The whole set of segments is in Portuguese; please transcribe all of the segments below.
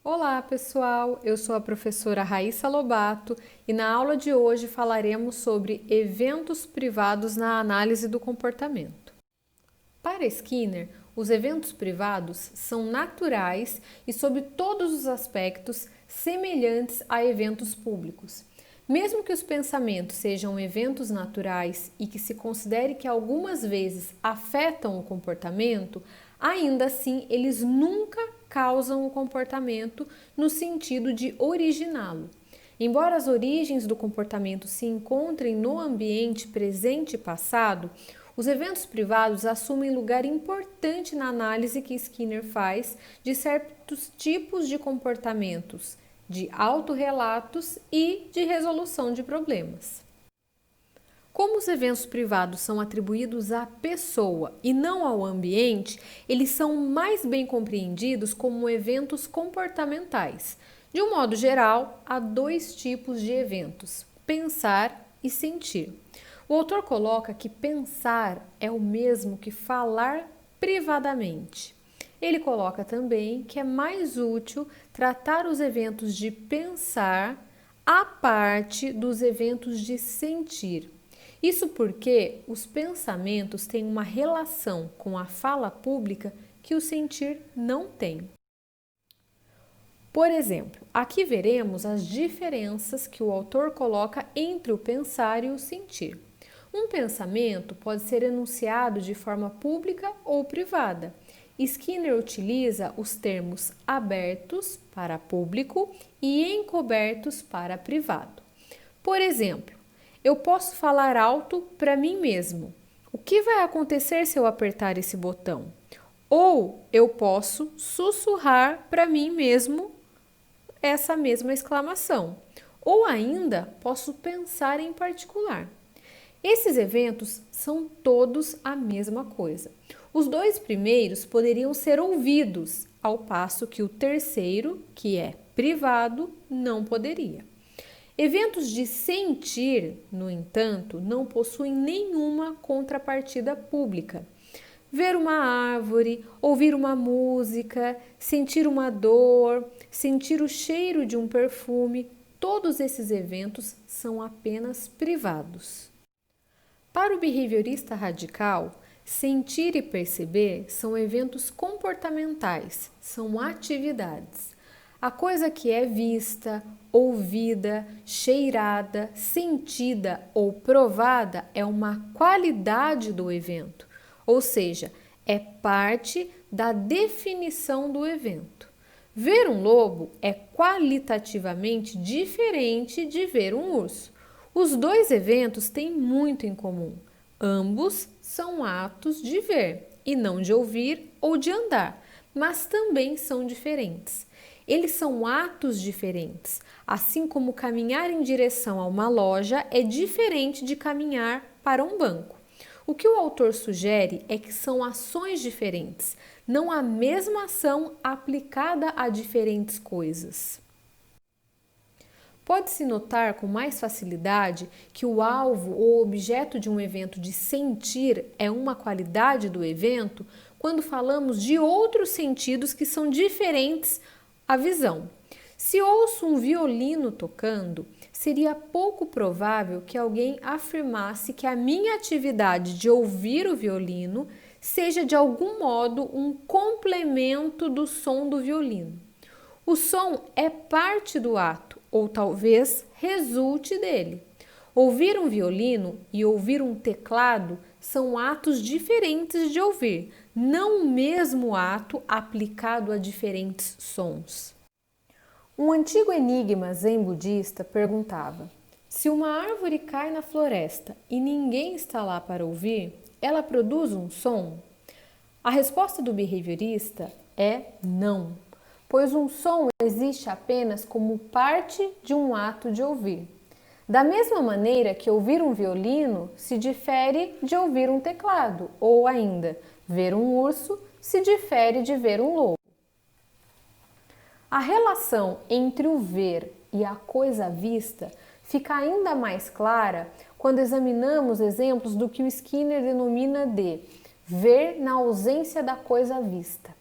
Olá, pessoal! Eu sou a professora Raíssa Lobato e na aula de hoje falaremos sobre eventos privados na análise do comportamento. Para Skinner, os eventos privados são naturais e, sob todos os aspectos, semelhantes a eventos públicos. Mesmo que os pensamentos sejam eventos naturais e que se considere que algumas vezes afetam o comportamento, ainda assim eles nunca causam o comportamento no sentido de originá-lo. Embora as origens do comportamento se encontrem no ambiente presente e passado, os eventos privados assumem lugar importante na análise que Skinner faz de certos tipos de comportamentos, de autorrelatos e de resolução de problemas. Como os eventos privados são atribuídos à pessoa e não ao ambiente, eles são mais bem compreendidos como eventos comportamentais. De um modo geral, há dois tipos de eventos: pensar e sentir. O autor coloca que pensar é o mesmo que falar privadamente. Ele coloca também que é mais útil tratar os eventos de pensar à parte dos eventos de sentir. Isso porque os pensamentos têm uma relação com a fala pública que o sentir não tem. Por exemplo, aqui veremos as diferenças que o autor coloca entre o pensar e o sentir. Um pensamento pode ser enunciado de forma pública ou privada. Skinner utiliza os termos abertos para público e encobertos para privado. Por exemplo, eu posso falar alto para mim mesmo. O que vai acontecer se eu apertar esse botão? Ou eu posso sussurrar para mim mesmo essa mesma exclamação. Ou ainda posso pensar em particular. Esses eventos são todos a mesma coisa. Os dois primeiros poderiam ser ouvidos, ao passo que o terceiro, que é privado, não poderia. Eventos de sentir, no entanto, não possuem nenhuma contrapartida pública. Ver uma árvore, ouvir uma música, sentir uma dor, sentir o cheiro de um perfume, todos esses eventos são apenas privados. Para o behaviorista radical, sentir e perceber são eventos comportamentais, são atividades. A coisa que é vista, ouvida, cheirada, sentida ou provada é uma qualidade do evento, ou seja, é parte da definição do evento. Ver um lobo é qualitativamente diferente de ver um urso. Os dois eventos têm muito em comum. Ambos são atos de ver e não de ouvir ou de andar, mas também são diferentes. Eles são atos diferentes, assim como caminhar em direção a uma loja é diferente de caminhar para um banco. O que o autor sugere é que são ações diferentes, não a mesma ação aplicada a diferentes coisas. Pode-se notar com mais facilidade que o alvo ou objeto de um evento de sentir é uma qualidade do evento quando falamos de outros sentidos que são diferentes à visão. Se ouço um violino tocando, seria pouco provável que alguém afirmasse que a minha atividade de ouvir o violino seja de algum modo um complemento do som do violino. O som é parte do ato, ou talvez resulte dele. Ouvir um violino e ouvir um teclado são atos diferentes de ouvir, não o mesmo ato aplicado a diferentes sons. Um antigo enigma zen budista perguntava: se uma árvore cai na floresta e ninguém está lá para ouvir, ela produz um som? A resposta do behaviorista é não, pois um som existe apenas como parte de um ato de ouvir. Da mesma maneira que ouvir um violino se difere de ouvir um teclado, ou ainda, ver um urso se difere de ver um lobo. A relação entre o ver e a coisa vista fica ainda mais clara quando examinamos exemplos do que o Skinner denomina de ver na ausência da coisa vista.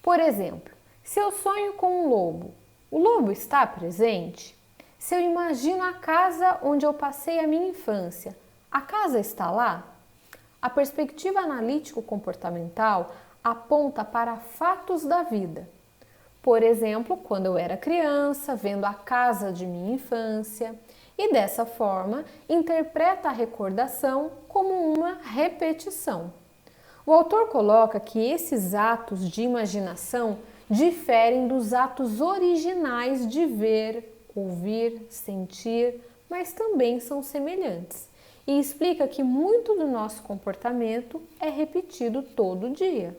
Por exemplo, Se eu sonho com um lobo, o lobo está presente? Se eu imagino a casa onde eu passei a minha infância, a casa está lá? A perspectiva analítico-comportamental aponta para fatos da vida. Por exemplo, quando eu era criança, vendo a casa de minha infância, e dessa forma interpreta a recordação como uma repetição. O autor coloca que esses atos de imaginação diferem dos atos originais de ver, ouvir, sentir, mas também são semelhantes. E explica que muito do nosso comportamento é repetido todo dia.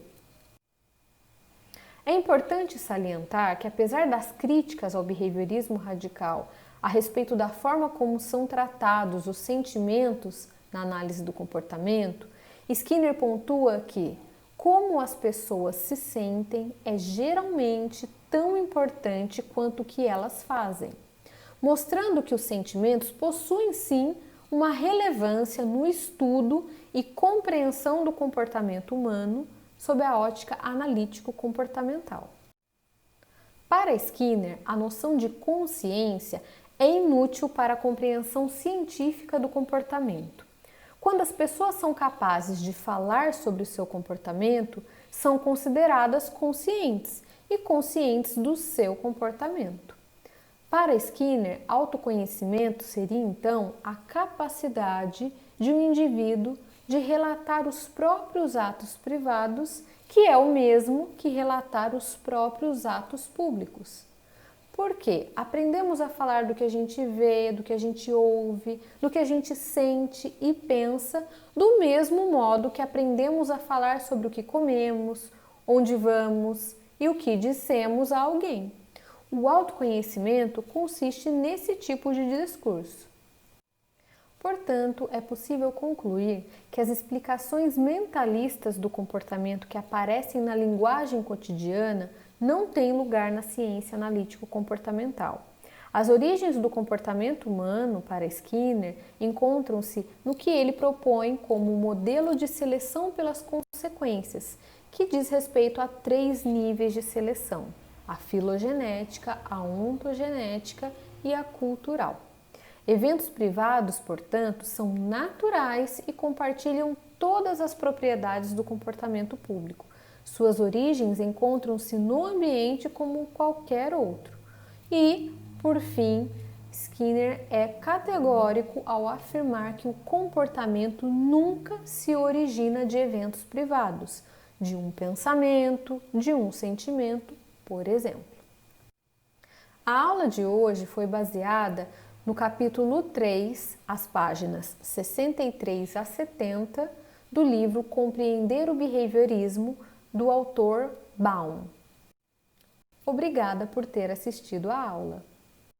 É importante salientar que, apesar das críticas ao behaviorismo radical a respeito da forma como são tratados os sentimentos na análise do comportamento, Skinner pontua que, como as pessoas se sentem é geralmente tão importante quanto o que elas fazem, mostrando que os sentimentos possuem sim uma relevância no estudo e compreensão do comportamento humano sob a ótica analítico-comportamental. Para Skinner, a noção de consciência é inútil para a compreensão científica do comportamento. Quando as pessoas são capazes de falar sobre o seu comportamento, são consideradas conscientes e conscientes do seu comportamento. Para Skinner, autoconhecimento seria então a capacidade de um indivíduo de relatar os próprios atos privados, que é o mesmo que relatar os próprios atos públicos. Porque aprendemos a falar do que a gente vê, do que a gente ouve, do que a gente sente e pensa, do mesmo modo que aprendemos a falar sobre o que comemos, onde vamos e o que dissemos a alguém. O autoconhecimento consiste nesse tipo de discurso. Portanto, é possível concluir que as explicações mentalistas do comportamento que aparecem na linguagem cotidiana não têm lugar na ciência analítico-comportamental. As origens do comportamento humano, para Skinner, encontram-se no que ele propõe como modelo de seleção pelas consequências, que diz respeito a 3 níveis de seleção: a filogenética, a ontogenética e a cultural. Eventos privados, portanto, são naturais e compartilham todas as propriedades do comportamento público. Suas origens encontram-se no ambiente como qualquer outro. E, por fim, Skinner é categórico ao afirmar que o comportamento nunca se origina de eventos privados, de um pensamento, de um sentimento, por exemplo. A aula de hoje foi baseada no capítulo 3, as páginas 63 a 70 do livro Compreender o Behaviorismo, do autor Baum. Obrigada por ter assistido a aula.